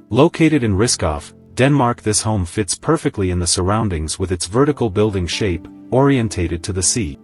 Located in Riskov, Denmark, this home fits perfectly in the surroundings with its vertical building shape, orientated to the sea.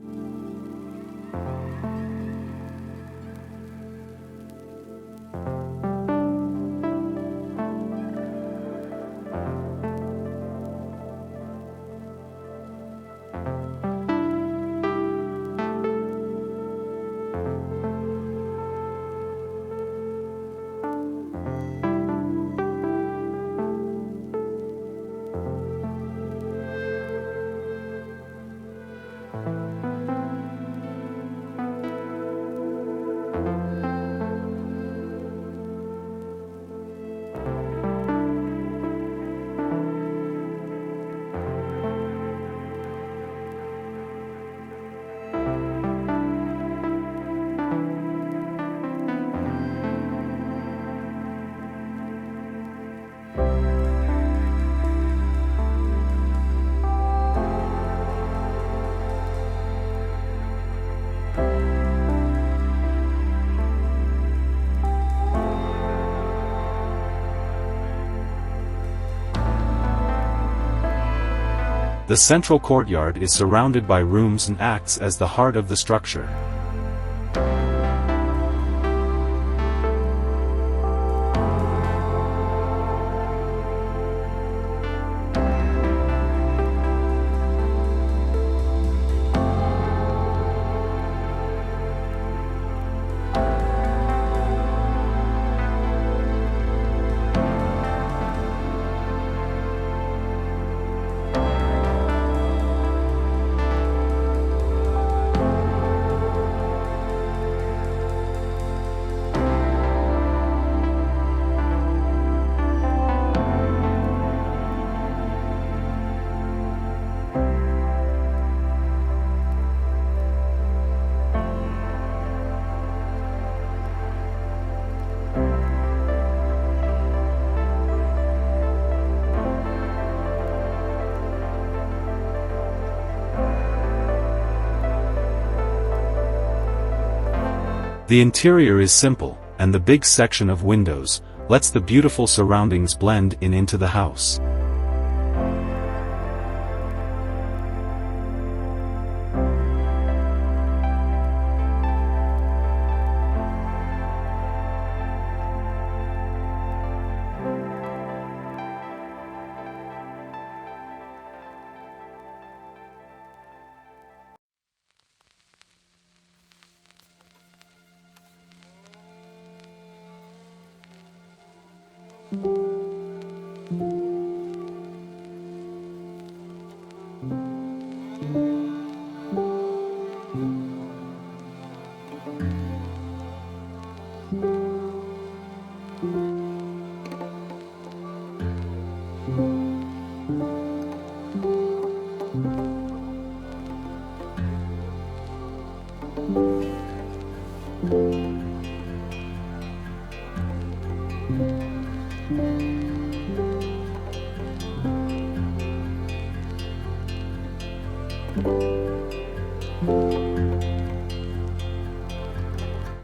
The central courtyard is surrounded by rooms and acts as the heart of the structure. The interior is simple, and the big section of windows lets the beautiful surroundings blend in into the house.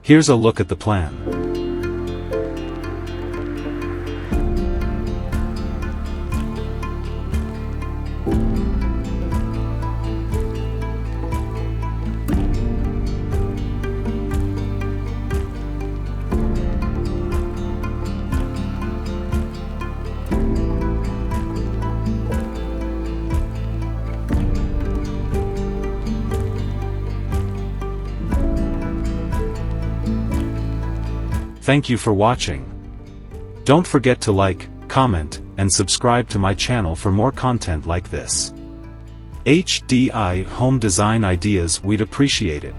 Here's a look at the plan. Thank you for watching. Don't forget to like, comment, and subscribe to my channel for more content like this. HDI Home Design Ideas, we'd appreciate it.